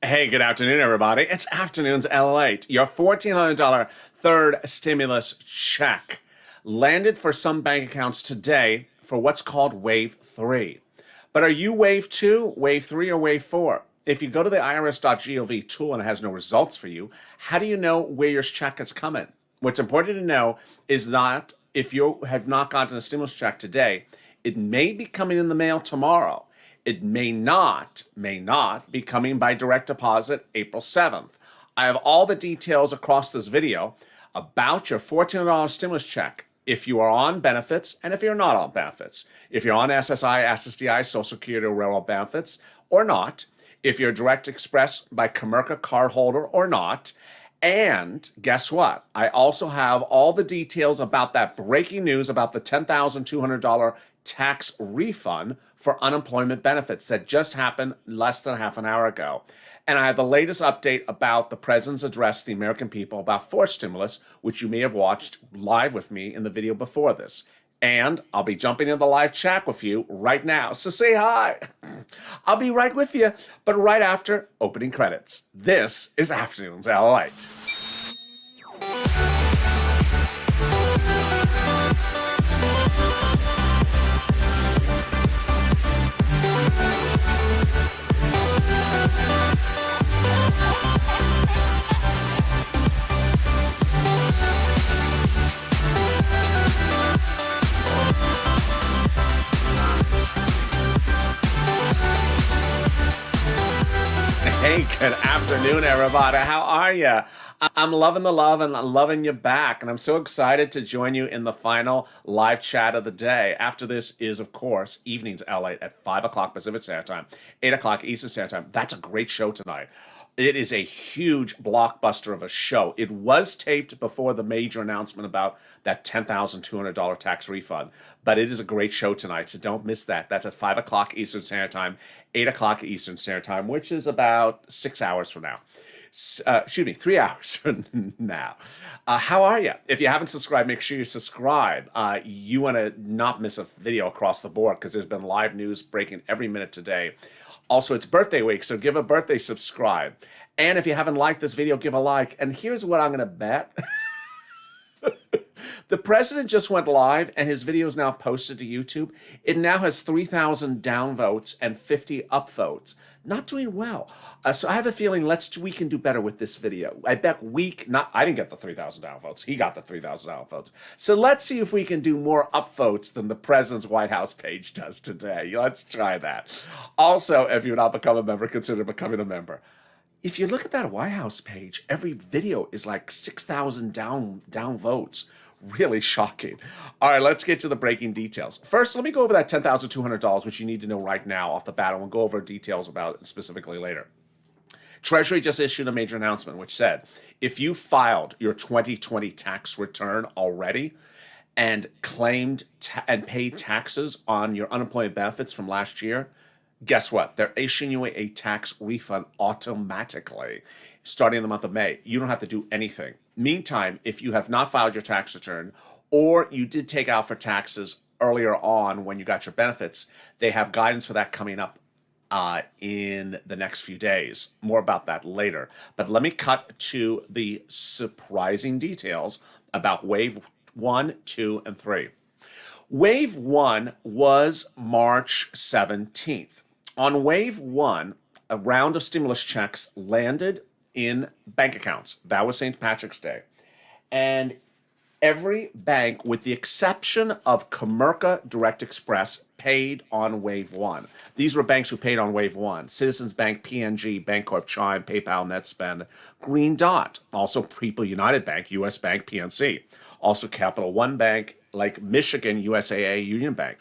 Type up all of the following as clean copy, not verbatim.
Hey, good afternoon, everybody. It's Afternoons LALATE. Your $1,400 third stimulus check landed for some bank accounts today for what's called Wave 3. But are you Wave 2, Wave 3, or Wave 4? If you go to the irs.gov tool and it has no results for you, how do you know where your check is coming? What's important to know is that if you have not gotten a stimulus check today, it may be coming in the mail tomorrow. It may not be coming by direct deposit April 7th. I have all the details across this video about your $1,400 stimulus check if you are on benefits and if you're not on benefits. If you're on SSI, SSDI, Social Security, or Railroad benefits or not. If you're Direct Express by Comerica cardholder or not. And guess what? I also have all the details about that breaking news about the $10,200 tax refund for unemployment benefits that just happened less than half an hour ago. And I have the latest update about the president's address to the American people about forced stimulus, which you may have watched live with me in the video before this. And I'll be jumping in the live chat with you right now. So say hi. I'll be right with you, but right after opening credits. This is Afternoons LALATE. Hey, good afternoon, everybody. How are you? I'm loving the love and I'm loving you back. And I'm so excited to join you in the final live chat of the day. After this is, of course, Evenings LA at 5 o'clock Pacific Standard Time, 8 o'clock Eastern Standard Time. That's a great show tonight. It is a huge blockbuster of a show. It was taped before the major announcement about that $10,200 tax refund, but it is a great show tonight, so don't miss that. That's at 5 o'clock Eastern Standard Time, 8 o'clock Eastern Standard Time, which is about 6 hours from now. 3 hours from now. How are you? If you haven't subscribed, make sure you subscribe. You want to not miss a video across the board because there's been live news breaking every minute today. Also, it's birthday week, so give a birthday subscribe. And if you haven't liked this video, give a like. And here's what I'm going to bet. The president just went live, and his video is now posted to YouTube. It now has 3,000 downvotes and 50 upvotes. Not doing well. So I have a feeling we can do better with this video. I bet I didn't get the 3,000 downvotes. He got the 3,000 downvotes. So let's see if we can do more upvotes than the president's White House page does today. Let's try that. Also, if you're not become a member, consider becoming a member. If you look at that White House page, every video is like 6,000 downvotes. Really shocking. All right, let's get to the breaking details. First, let me go over that $10,200, which you need to know right now off the bat, and we'll go over details about it specifically later. Treasury just issued a major announcement which said if you filed your 2020 tax return already and claimed and paid taxes on your unemployment benefits from last year, guess what? They're issuing you a tax refund automatically starting in the month of May. You don't have to do anything. Meantime, if you have not filed your tax return or you did take out for taxes earlier on when you got your benefits, they have guidance for that coming up in the next few days. More about that later. But let me cut to the surprising details about Wave 1, 2, and 3. Wave 1 was March 17th. On Wave 1, a round of stimulus checks landed in bank accounts. That was St. Patrick's Day. And every bank, with the exception of Comerica Direct Express, paid on Wave 1. These were banks who paid on Wave 1. Citizens Bank, PNG, Bancorp, Chime, PayPal, NetSpend, Green Dot. Also People United Bank, US Bank, PNC. Also Capital One Bank, like Michigan, USAA, Union Bank.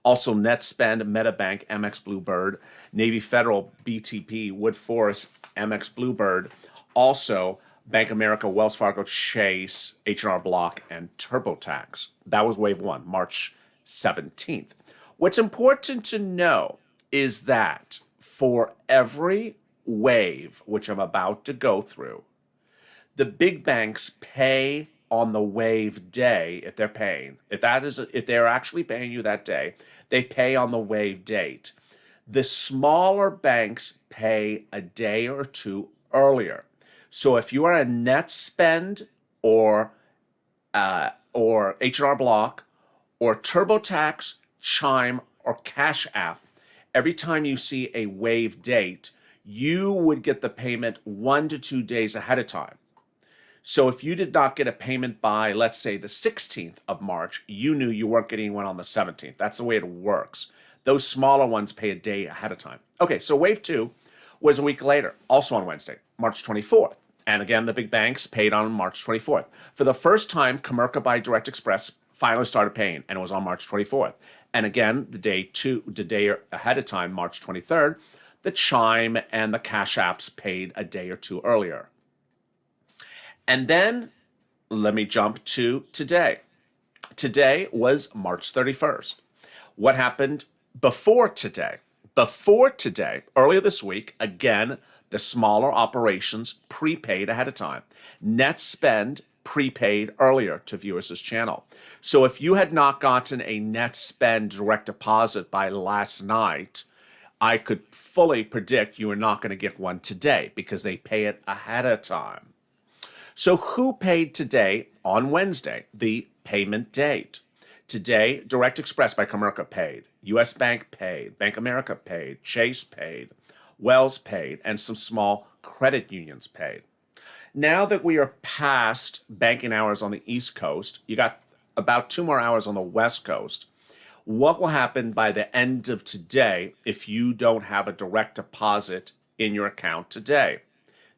Also NetSpend, MetaBank, MX Bluebird, Navy Federal, BTP, Wood Forest, MX Bluebird. Also Bank America, Wells Fargo, Chase, H&R Block, and TurboTax. That was Wave 1, March 17th. What's important to know is that for every wave, which I'm about to go through, the big banks pay on the wave day if they're paying. If they're actually paying you that day, they pay on the wave date. The smaller banks pay a day or two earlier. So if you are a net spend or H&R Block or TurboTax, Chime, or Cash App, every time you see a waive date, you would get the payment 1 to 2 days ahead of time. So if you did not get a payment by, let's say, the 16th of March, you knew you weren't getting one on the 17th. That's the way it works. Those smaller ones pay a day ahead of time. Okay, so wave 2 was a week later, also on Wednesday, March 24th. And again, the big banks paid on March 24th. For the first time, Comerica by Direct Express finally started paying, and it was on March 24th. And again, the day ahead of time, March 23rd, the Chime and the Cash Apps paid a day or two earlier. And then let me jump to today. Today was March 31st. What happened before today? Before today, earlier this week, again, the smaller operations prepaid ahead of time. Net spend prepaid earlier to viewers this channel. So if you had not gotten a net spend direct deposit by last night, I could fully predict you are not going to get one today because they pay it ahead of time. So who paid today on Wednesday, the payment date? Today, Direct Express by Comerica paid, U.S. Bank paid, Bank America paid, Chase paid, Wells paid, and some small credit unions paid. Now that we are past banking hours on the East Coast, you got about 2 more hours on the West Coast. What will happen by the end of today if you don't have a direct deposit in your account today?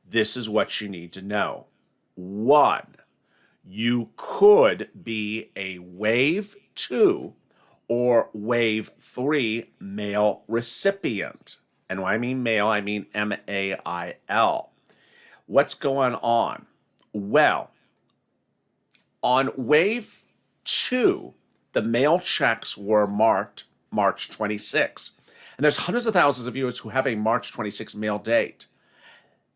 This is what you need to know. 1, you could be a wave 2 or wave 3 mail recipient. And when I mean mail, I mean M-A-I-L. What's going on? Well, on wave 2, the mail checks were marked March 26. And there's hundreds of thousands of viewers who have a March 26 mail date.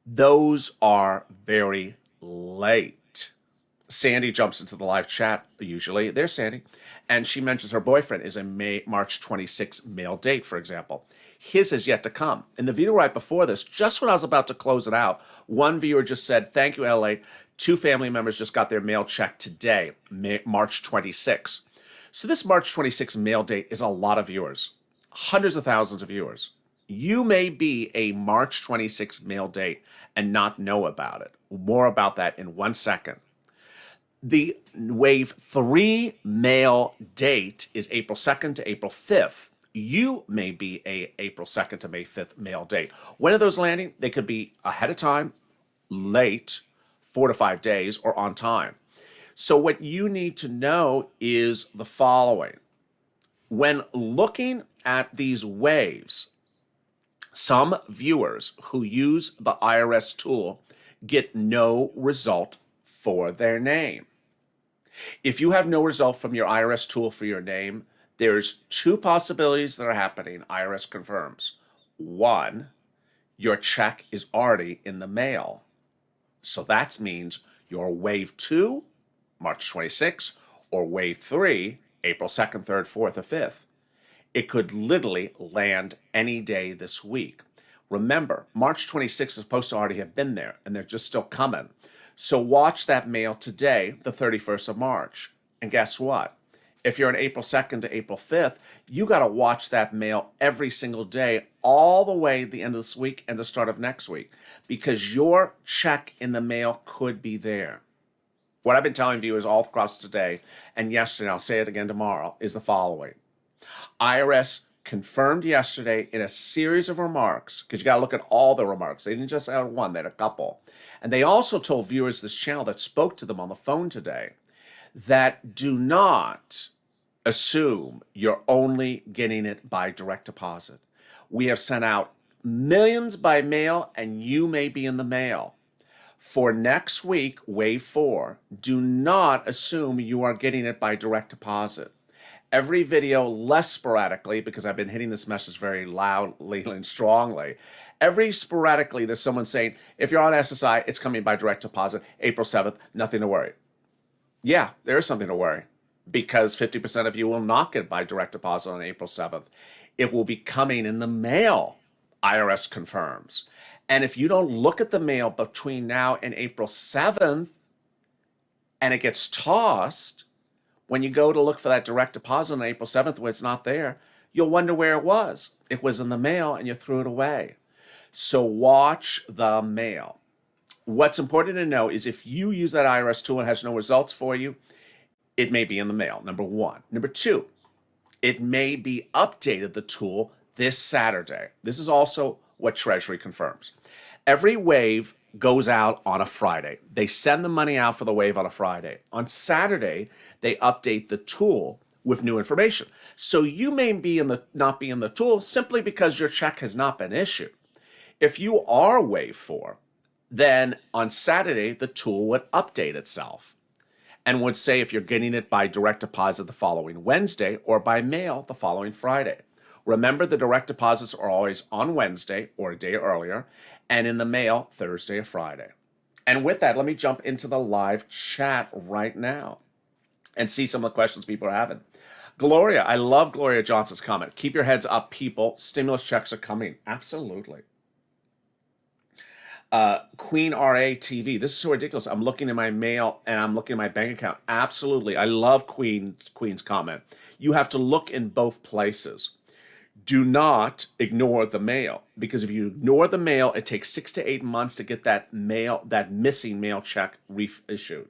Those are very late. Sandy jumps into the live chat usually. There's Sandy. And she mentions her boyfriend is a March 26 mail date, for example. His is yet to come. In the video right before this, just when I was about to close it out, one viewer just said, thank you, LA. 2 family members just got their mail check today, March 26. So this March 26 mail date is a lot of viewers, hundreds of thousands of viewers. You may be a March 26 mail date and not know about it. More about that in 1 second. The wave 3 mail date is April 2nd to April 5th. You may be a April 2nd to May 5th mail date. When are those landing? They could be ahead of time, late, 4 to 5 days, or on time. So what you need to know is the following. When looking at these waves, some viewers who use the IRS tool get no result for their name. If you have no result from your IRS tool for your name, there's 2 possibilities that are happening, IRS confirms. 1, your check is already in the mail. So that means your wave 2, March 26, or wave 3, April 2nd, 3rd, 4th, or 5th. It could literally land any day this week. Remember, March 26 is supposed to already have been there, and they're just still coming. So watch that mail today, the 31st of March. And guess what? If you're on April 2nd to April 5th, you got to watch that mail every single day, all the way at the end of this week and the start of next week, because your check in the mail could be there. What I've been telling viewers all across today and yesterday, I'll say it again tomorrow, is the following. IRS confirmed yesterday in a series of remarks, because you got to look at all the remarks. They didn't just add one, they had a couple. And they also told viewers this channel that spoke to them on the phone today that do not assume you're only getting it by direct deposit. We have sent out millions by mail, and you may be in the mail. For next week, wave 4, do not assume you are getting it by direct deposit. Every video, less sporadically, because I've been hitting this message very loudly and strongly, every sporadically there's someone saying, if you're on SSI, it's coming by direct deposit, April 7th, nothing to worry. Yeah, there is something to worry, because 50% of you will not get by direct deposit on April 7th. It will be coming in the mail, IRS confirms. And if you don't look at the mail between now and April 7th and it gets tossed, when you go to look for that direct deposit on April 7th when it's not there, you'll wonder where it was. It was in the mail and you threw it away. So watch the mail. What's important to know is if you use that IRS tool and it has no results for you, it may be in the mail, number one. Number two, it may be updated, the tool, this Saturday. This is also what Treasury confirms. Every wave goes out on a Friday. They send the money out for the wave on a Friday. On Saturday, they update the tool with new information. So you may not be in the tool simply because your check has not been issued. If you are wave 4, then on Saturday, the tool would update itself and would say if you're getting it by direct deposit the following Wednesday or by mail the following Friday. Remember, the direct deposits are always on Wednesday or a day earlier, and in the mail, Thursday or Friday. And with that, let me jump into the live chat right now and see some of the questions people are having. Gloria, I love Gloria Johnson's comment. Keep your heads up, people. Stimulus checks are coming. Absolutely. Queen RA TV. This is so ridiculous. I'm looking in my mail and I'm looking at my bank account. Absolutely. I love Queen's comment. You have to look in both places. Do not ignore the mail, because if you ignore the mail, it takes 6 to 8 months to get that missing mail check reissued.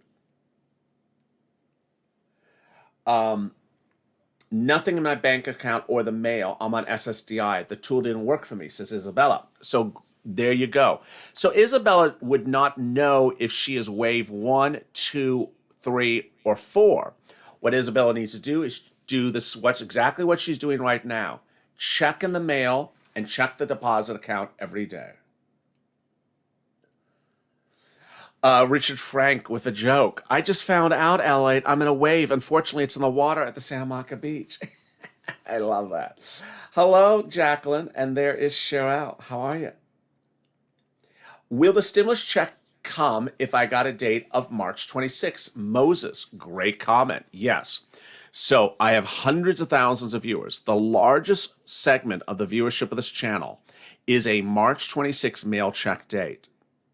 Nothing in my bank account or the mail. I'm on SSDI. The tool didn't work for me, says Isabella. So there you go. So Isabella would not know if she is wave 1, 2, 3, or 4. What Isabella needs to do is do this. What's exactly what she's doing right now. Check in the mail and check the deposit account every day. Richard Frank with a joke. I just found out, LA, I'm in a wave. Unfortunately, it's in the water at the Santa Monica Beach. I love that. Hello, Jacqueline, and there is Cheryl. How are you? Will the stimulus check come if I got a date of March 26th? Moses, great comment. Yes. So I have hundreds of thousands of viewers. The largest segment of the viewership of this channel is a March 26th mail check date.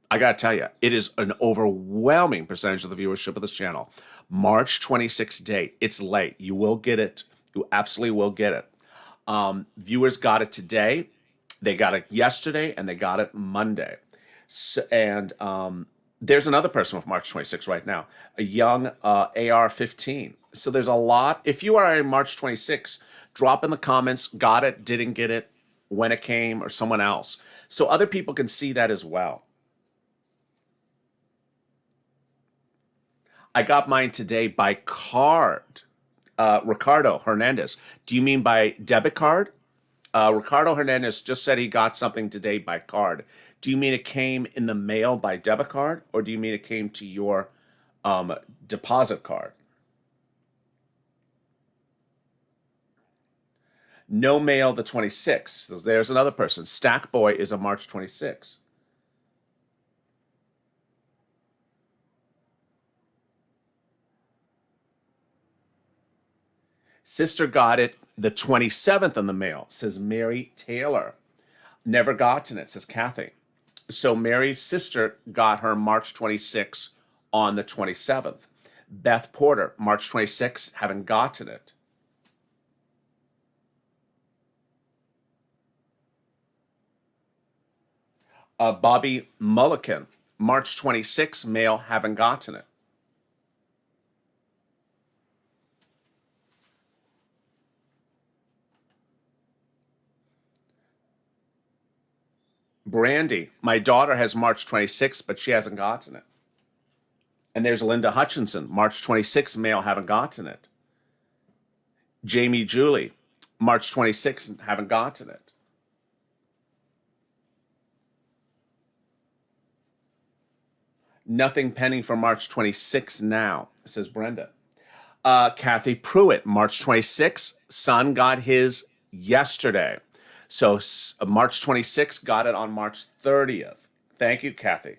I got to tell you, it is an overwhelming percentage of the viewership of this channel. March 26th date. It's late. You will get it. You absolutely will get it. Viewers got it today. They got it yesterday, and they got it Monday. So, and there's another person with March 26th right now, a young AR-15. So there's a lot. If you are in March 26th, drop in the comments, got it, didn't get it, when it came, or someone else. So other people can see that as well. I got mine today by card. Ricardo Hernandez. Do you mean by debit card? Ricardo Hernandez just said he got something today by card. Do you mean it came in the mail by debit card, or do you mean it came to your deposit card? No mail the 26th. There's another person. Stack Boy is a March 26th. Sister got it the 27th in the mail, says Mary Taylor. Never gotten it, says Kathy. So Mary's sister got her March 26th on the 27th. Beth Porter, March 26th, haven't gotten it. Bobby Mullican, March 26th, mail, haven't gotten it. Brandy, my daughter has March 26th, but she hasn't gotten it. And there's Linda Hutchinson, March 26th, mail, haven't gotten it. Jamie Julie, March 26th, haven't gotten it. Nothing pending for March 26th now, says Brenda. Kathy Pruitt, March 26th, son got his yesterday. So March 26th, got it on March 30th. Thank you, Kathy.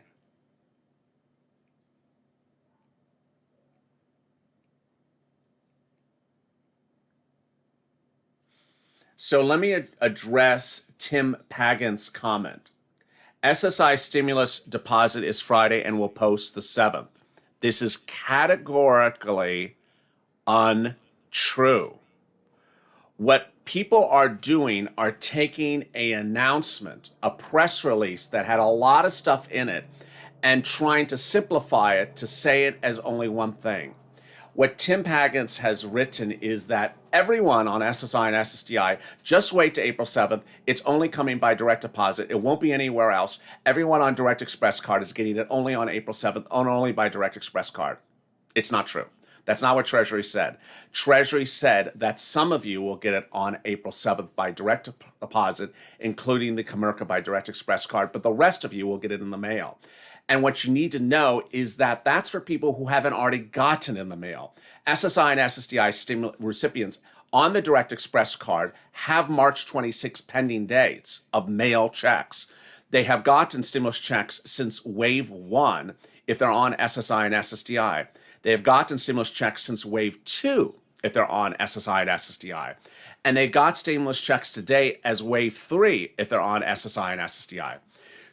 So let me address Tim Pagan's comment. SSI stimulus deposit is Friday and will post the 7th. This is categorically untrue. What people are doing are taking an announcement, a press release that had a lot of stuff in it, and trying to simplify it to say it as only one thing. What Tim Pagans has written is that everyone on SSI and SSDI, just wait to April 7th. It's only coming by direct deposit. It won't be anywhere else. Everyone on Direct Express card is getting it only on April 7th, and only by Direct Express card. It's not true. That's not what Treasury said. Treasury said that some of you will get it on April 7th by direct deposit, including the Comerica by Direct Express card, but the rest of you will get it in the mail. And what you need to know is that that's for people who haven't already gotten in the mail. SSI and SSDI recipients on the Direct Express card have March 26 pending dates of mail checks. They have gotten stimulus checks since Wave 1 if they're on SSI and SSDI. They have gotten stimulus checks since Wave 2 if they're on SSI and SSDI. And they got stimulus checks today as Wave 3 if they're on SSI and SSDI.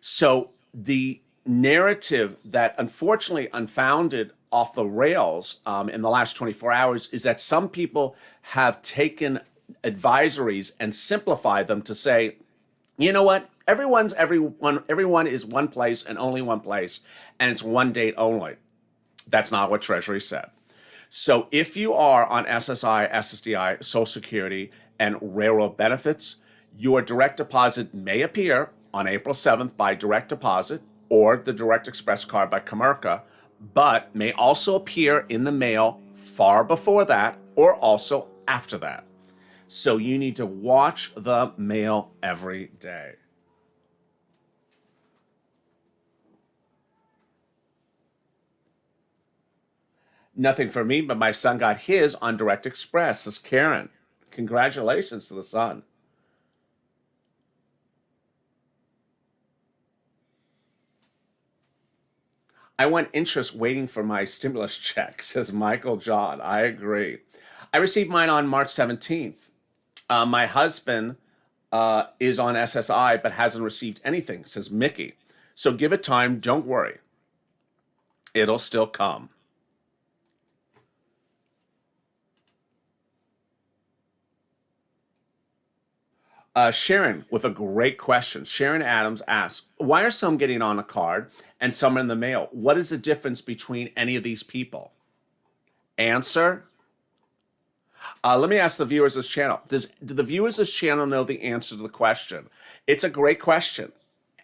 So the narrative that unfortunately unfounded off the rails in the last 24 hours is that some people have taken advisories and simplified them to say, you know what, everyone is one place and only one place, and it's one date only. That's not what Treasury said. So if you are on SSI, SSDI, Social Security, and railroad benefits, your direct deposit may appear on April 7th by direct deposit or the Direct Express card by Comerica, but may also appear in the mail far before that or also after that. So you need to watch the mail every day. Nothing for me, but my son got his on Direct Express, says Karen. Congratulations to the son. I want interest waiting for my stimulus check, says Michael John. I agree. I received mine on March 17th. My husband is on SSI but hasn't received anything, says Mickey. So give it time. Don't worry. It'll still come. Sharon with a great question. Sharon Adams asks, why are some getting on a card and some in the mail? What is the difference between any of these people? Answer. Let me ask the viewers of this channel. Do the viewers of this channel know the answer to the question? It's a great question.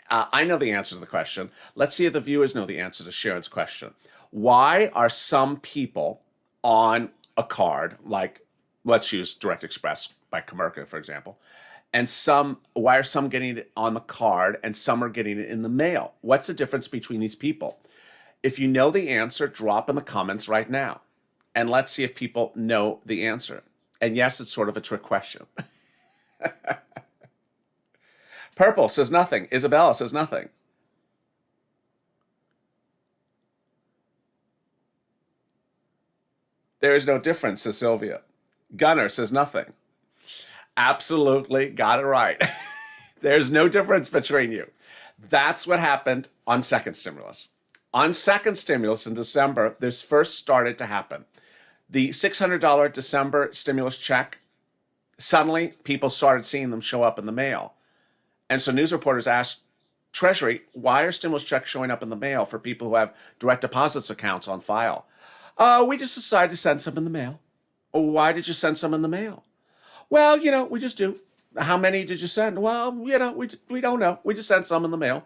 I know the answer to the question. Let's see if the viewers know the answer to Sharon's question. Why are some people on a card, like let's use Direct Express by Comerica, for example, and why are some getting it on the card and some are getting it in the mail? What's the difference between these people? If you know the answer, drop in the comments right now. And let's see if people know the answer. And yes, it's sort of a trick question. Purple says nothing. Isabella says nothing. There is no difference, says Sylvia. Gunner says nothing. Absolutely got it right. There's no difference between you. That's what happened on second stimulus. On second stimulus in December, this first started to happen. The $600 December stimulus check, suddenly people started seeing them show up in the mail. And so news reporters asked Treasury, why are stimulus checks showing up in the mail for people who have direct deposits accounts on file? We just decided to send some in the mail. Why did you send some in the mail? Well, we just do. How many did you send? Well, we don't know. We just sent some in the mail.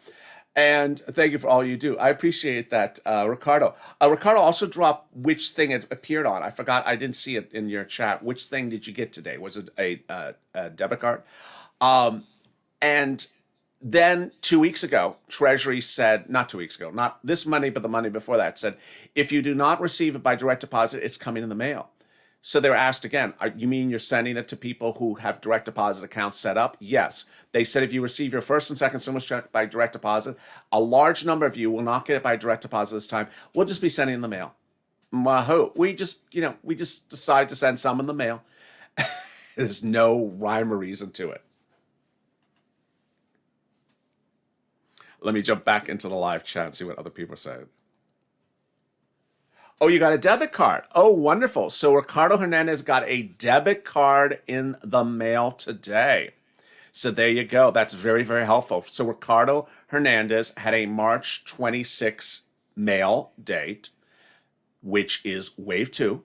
And thank you for all you do. I appreciate that, Ricardo. Ricardo also dropped which thing it appeared on. I forgot. I didn't see it in your chat. Which thing did you get today? Was it a debit card? And then 2 weeks ago, Treasury said, not 2 weeks ago, not this Monday, but the Monday before that, said, if you do not receive it by direct deposit, it's coming in the mail. So they were asked again, you mean you're sending it to people who have direct deposit accounts set up? Yes. They said if you receive your first and second stimulus check by direct deposit, a large number of you will not get it by direct deposit this time. We'll just be sending in the mail. Wahoo. We just decide to send some in the mail. There's no rhyme or reason to it. Let me jump back into the live chat and see what other people are saying. Oh, you got a debit card. Oh, wonderful. So Ricardo Hernandez got a debit card in the mail today. So there you go. That's very, very helpful. So Ricardo Hernandez had a March 26th mail date, which is wave 2,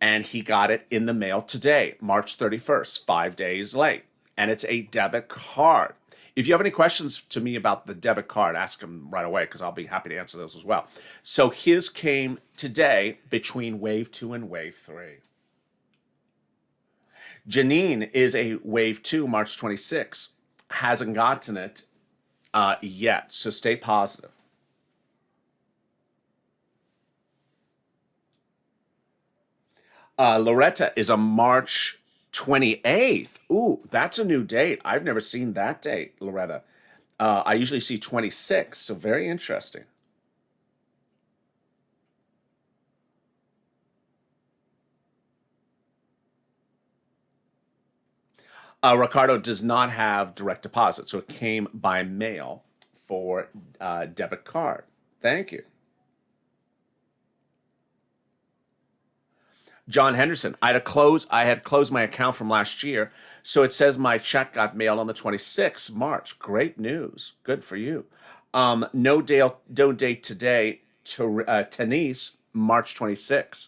and he got it in the mail today, March 31st, 5 days late. And it's a debit card. If you have any questions to me about the debit card, ask them right away because I'll be happy to answer those as well. So his came today between wave 2 and wave 3. Janine is a wave 2, March 26. Hasn't gotten it yet, so stay positive. Loretta is a March 28th. Ooh, that's a new date. I've never seen that date, Loretta. I usually see 26, so very interesting. Ricardo does not have direct deposit, so it came by mail for debit card. Thank you. John Henderson, I had closed my account from last year, so it says my check got mailed on the 26th March. Great news. Good for you. No date today to Tenise, March 26th.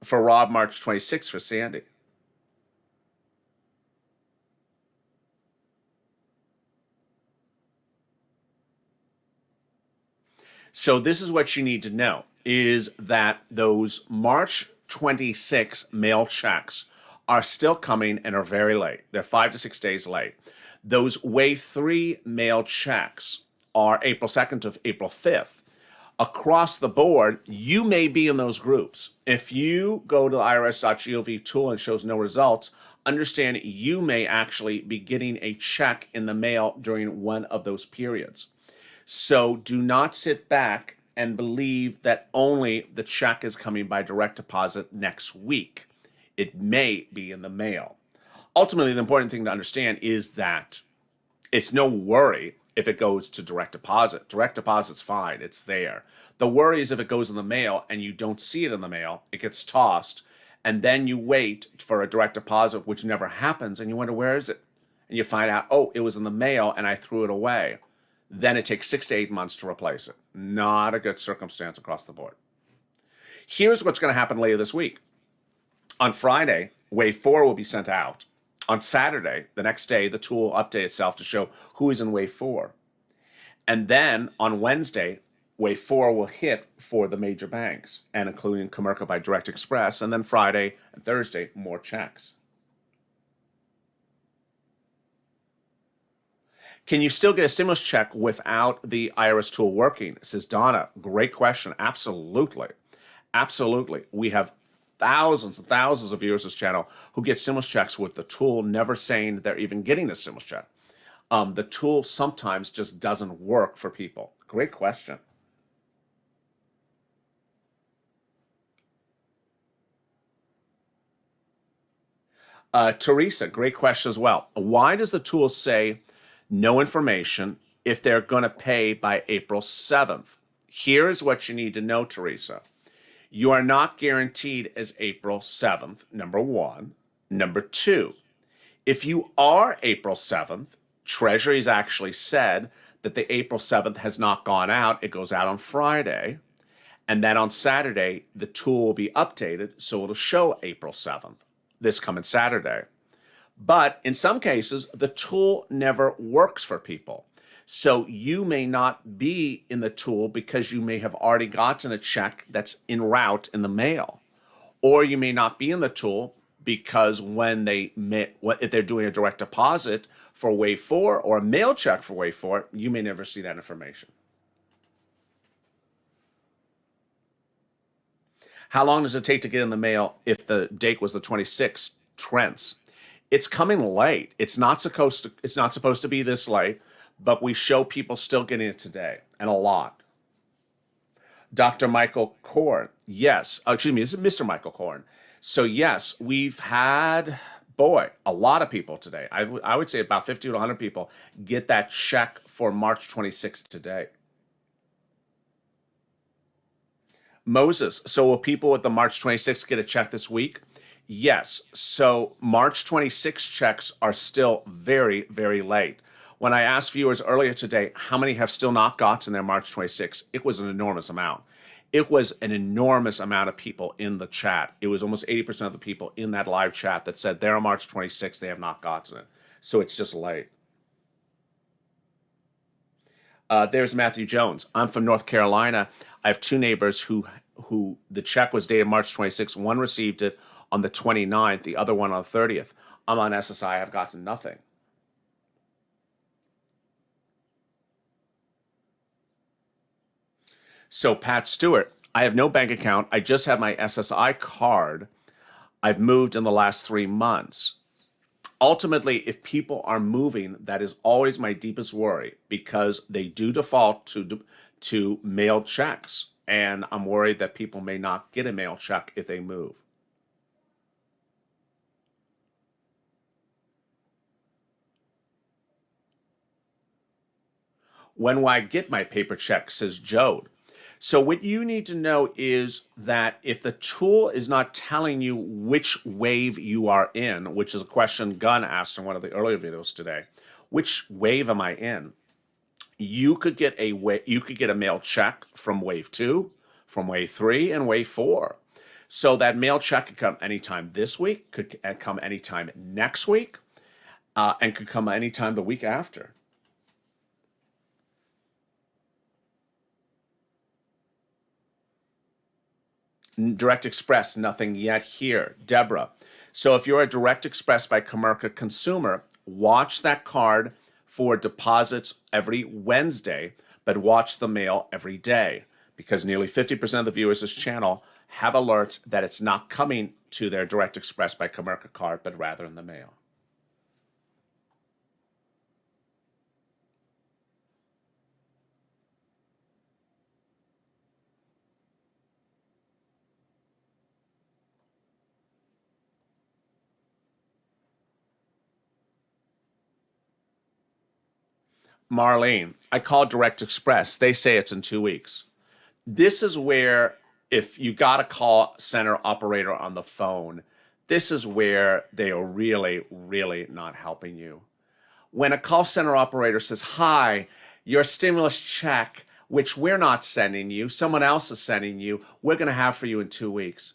For Rob, March 26th for Sandy. So this is what you need to know, is that those March 26 mail checks are still coming and are very late. They're 5 to 6 days late. Those wave 3 mail checks are April 2nd to April 5th. Across the board, you may be in those groups. If you go to the irs.gov tool and it shows no results, understand you may actually be getting a check in the mail during one of those periods. So do not sit back and believe that only the check is coming by direct deposit next week. It may be in the mail. Ultimately, the important thing to understand is that it's no worry if it goes to direct deposit. Direct deposit's fine, it's there. The worry is if it goes in the mail and you don't see it in the mail, it gets tossed, and then you wait for a direct deposit, which never happens, and you wonder, where is it? And you find out, oh, it was in the mail and I threw it away. Then it takes 6 to 8 months to replace it. Not a good circumstance across the board. Here's what's going to happen later this week. On Friday, wave 4 will be sent out. On Saturday, the next day, the tool will update itself to show who is in wave 4. And then on Wednesday, wave 4 will hit for the major banks, and including Comerica by Direct Express. And then Friday and Thursday, more checks. Can you still get a stimulus check without the IRS tool working? Says Donna. Great question. Absolutely. Absolutely. We have thousands and thousands of viewers of this channel who get stimulus checks with the tool never saying they're even getting a stimulus check. The tool sometimes just doesn't work for people. Great question. Teresa, great question as well. Why does the tool say no information if they're going to pay by April 7th? Here's what you need to know, Teresa. You are not guaranteed as April 7th, number one. Number two, if you are April 7th, Treasury's actually said that the April 7th has not gone out. It goes out on Friday. And then on Saturday, the tool will be updated, so it'll show April 7th, this coming Saturday. But in some cases, the tool never works for people. So you may not be in the tool because you may have already gotten a check that's en route in the mail. Or you may not be in the tool because if they're doing a direct deposit for wave 4 or a mail check for wave 4, you may never see that information. How long does it take to get in the mail if the date was the 26th? Trents. It's coming late. It's not supposed to be this late, but we show people still getting it today, and a lot. Dr. Michael Korn. Yes. Excuse me, this is Mr. Michael Korn. So, yes, we've had, boy, a lot of people today. I would say about 50 to 100 people get that check for March 26th today. Moses. So, will people with the March 26th get a check this week? Yes. So, March 26th checks are still very, very late. When I asked viewers earlier today how many have still not gotten their March 26th, it was an enormous amount. It was an enormous amount of people in the chat. It was almost 80% of the people in that live chat that said they're on March 26th, they have not gotten it. So it's just late. There's Matthew Jones. I'm from North Carolina. I have two neighbors who the check was dated March 26th. One received it on the 29th, the other one on the 30th. I'm on SSI. I've gotten nothing. So Pat Stewart, I have no bank account. I just have my SSI card. I've moved in the last 3 months. Ultimately, if people are moving, that is always my deepest worry because they do default to mailed checks. And I'm worried that people may not get a mail check if they move. When will I get my paper check, says Jode. So what you need to know is that if the tool is not telling you which wave you are in, which is a question Gunn asked in one of the earlier videos today, which wave am I in? You could get a mail check from wave 2, from wave 3, and wave 4. So that mail check could come anytime this week, could come anytime next week, and could come anytime the week after. Direct Express, nothing yet here. Deborah. So if you're a Direct Express by Comerica consumer, watch that card for deposits every Wednesday, but watch the mail every day because nearly 50% of the viewers of this channel have alerts that it's not coming to their Direct Express by Comerica card, but rather in the mail. Marlene, I called Direct Express. They say it's in 2 weeks. This is where, if you got a call center operator on the phone, this is where they are really, really not helping you. When a call center operator says, hi, your stimulus check, which we're not sending you, someone else is sending you, we're going to have for you in 2 weeks.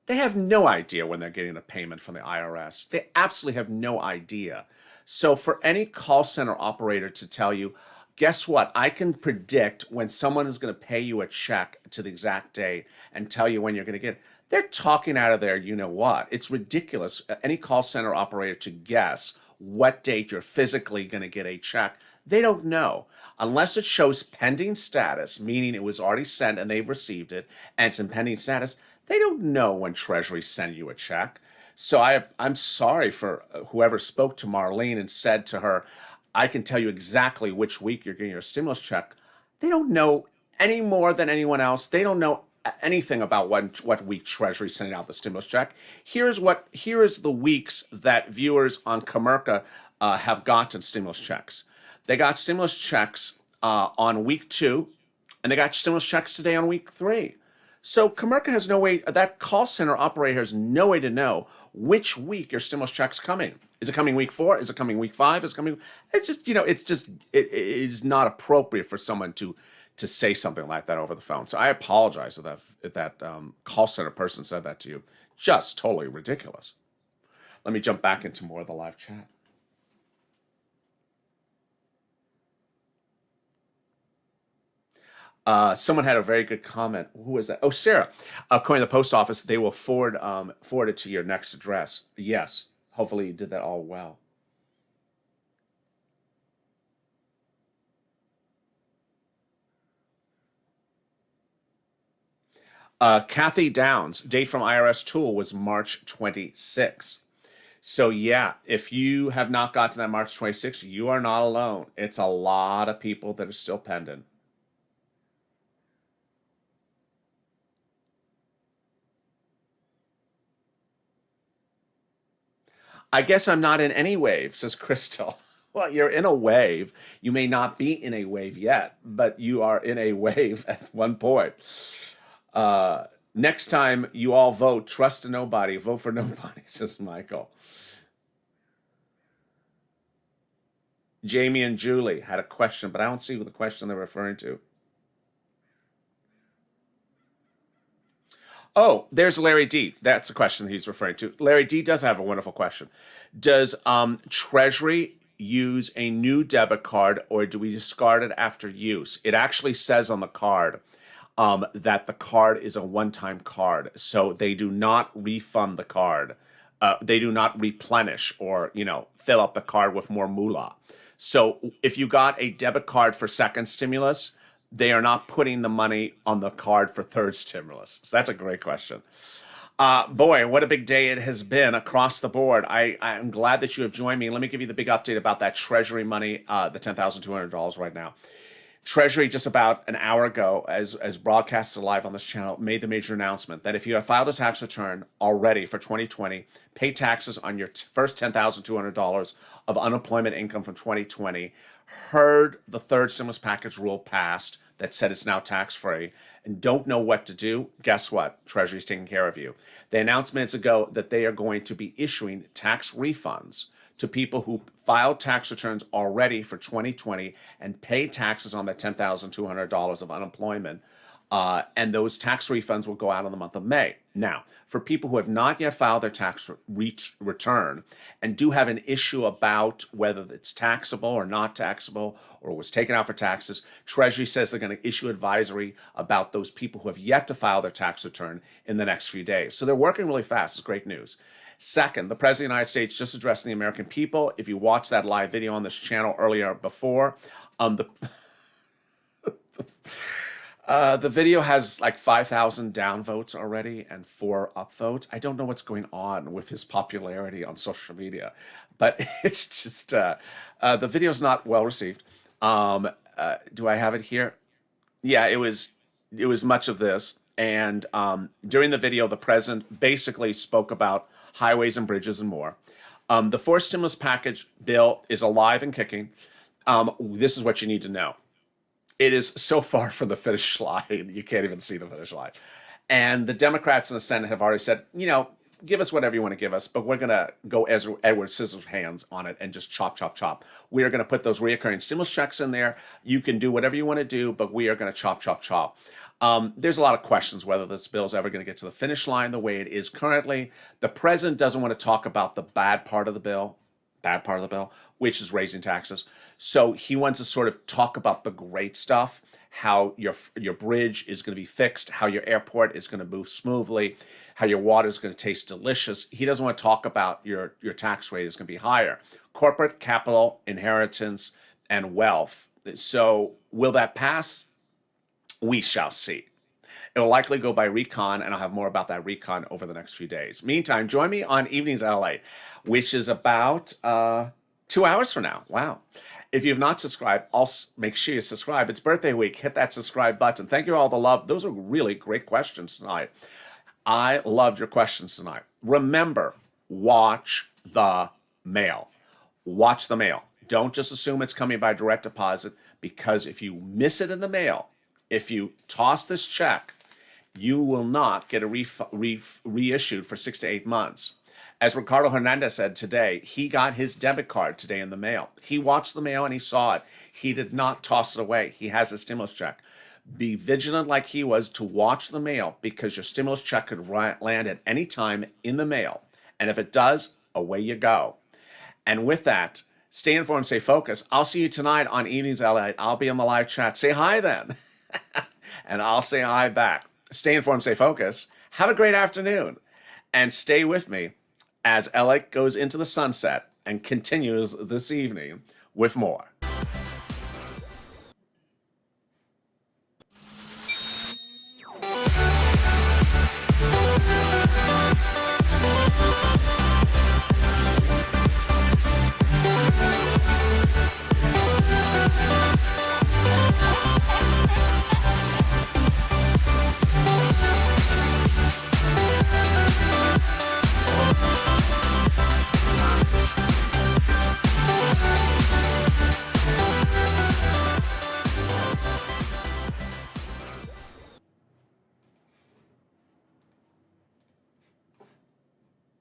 They have no idea when they're getting a payment from the IRS. They absolutely have no idea. So for any call center operator to tell you, guess what? I can predict when someone is going to pay you a check to the exact date and tell you when you're going to get it. They're talking out of their you know what. It's ridiculous. Any call center operator to guess what date you're physically going to get a check. They don't know. Unless it shows pending status, meaning it was already sent and they've received it, and it's in pending status, they don't know when Treasury sent you a check. So I'm sorry for whoever spoke to Marlene and said to her, I can tell you exactly which week you're getting your stimulus check. They don't know any more than anyone else. They don't know anything about what week Treasury sent out the stimulus check. Here is the weeks that viewers on Comerica have gotten stimulus checks. They got stimulus checks on week 2, and they got stimulus checks today on week 3. So Comerica has no way, that call center operator has no way to know which week your stimulus check's coming. Is it coming week 4? Is it coming week 5? Is it coming? It's just, it is not appropriate for someone to say something like that over the phone. So I apologize if that call center person said that to you. Just totally ridiculous. Let me jump back into more of the live chat. Someone had a very good comment. Who was that? Oh, Sarah. According to the post office, they will forward it to your next address. Yes. Hopefully you did that all well. Kathy Downs, date from IRS tool was March 26th. So yeah, if you have not got to that March 26th, you are not alone. It's a lot of people that are still pending. I guess I'm not in any wave, says Crystal. Well, you're in a wave. You may not be in a wave yet, but you are in a wave at one point. Next time you all vote, trust nobody, vote for nobody, says Michael. Jamie and Julie had a question, but I don't see the question they're referring to. Oh, there's Larry D. That's the question he's referring to. Larry D does have a wonderful question. Does Treasury use a new debit card, or do we discard it after use? It actually says on the card that the card is a one-time card, so they do not refund the card. They do not replenish or fill up the card with more moolah. So if you got a debit card for second stimulus, they are not putting the money on the card for third stimulus. So that's a great question. Boy, what a big day it has been across the board. I'm glad that you have joined me. Let me give you the big update about that Treasury money, the $10,200 right now. Treasury, just about an hour ago, as broadcasted live on this channel, made the major announcement that if you have filed a tax return already for 2020, pay taxes on your first $10,200 of unemployment income from 2020, heard the third stimulus package rule passed that said it's now tax-free, and don't know what to do, guess what? Treasury's taking care of you. They announced minutes ago that they are going to be issuing tax refunds to people who filed tax returns already for 2020 and pay taxes on that $10,200 of unemployment. And those tax refunds will go out in the month of May. Now, for people who have not yet filed their tax return and do have an issue about whether it's taxable or not taxable or was taken out for taxes, Treasury says they're going to issue advisory about those people who have yet to file their tax return in the next few days. So they're working really fast. It's great news. Second, the President of the United States just addressing the American people. If you watched that live video on this channel earlier before, the video has like 5,000 downvotes already and 4 upvotes. I don't know what's going on with his popularity on social media, but it's just the video is not well received. Do I have it here? Yeah, it was much of this. And during the video, the president basically spoke about highways and bridges and more. The fourth stimulus package bill is alive and kicking. This is what you need to know. It is so far from the finish line, you can't even see the finish line. And the Democrats in the Senate have already said, give us whatever you want to give us, but we're going to go Edward Scissorhands on it and just chop, chop, chop. We are going to put those reoccurring stimulus checks in there. You can do whatever you want to do, but we are going to chop, chop, chop. There's a lot of questions whether this bill is ever going to get to the finish line the way it is currently. The president doesn't want to talk about the bad part of the bill, which is raising taxes. So he wants to sort of talk about the great stuff, how your bridge is going to be fixed, how your airport is going to move smoothly, how your water is going to taste delicious. He doesn't want to talk about your tax rate is going to be higher. Corporate, capital, inheritance, and wealth. So will that pass? We shall see. It will likely go by recon, and I'll have more about that recon over the next few days. Meantime, join me on Evenings LA, which is about 2 hours from now. Wow. If you have not subscribed, make sure you subscribe. It's birthday week. Hit that subscribe button. Thank you for all the love. Those are really great questions tonight. I loved your questions tonight. Remember, watch the mail. Watch the mail. Don't just assume it's coming by direct deposit, because if you miss it in the mail, if you toss this check, you will not get a reissued for 6 to 8 months. As Ricardo Hernandez said today, he got his debit card today in the mail. He watched the mail and he saw it. He did not toss it away. He has a stimulus check. Be vigilant like he was to watch the mail, because your stimulus check could land at any time in the mail. And if it does, away you go. And with that, stay informed, stay focused. I'll see you tonight on Evenings LA. I'll be on the live chat. Say hi then. And I'll say hi back. Stay informed, stay focused. Have a great afternoon. And stay with me as LA goes into the sunset and continues this evening with more.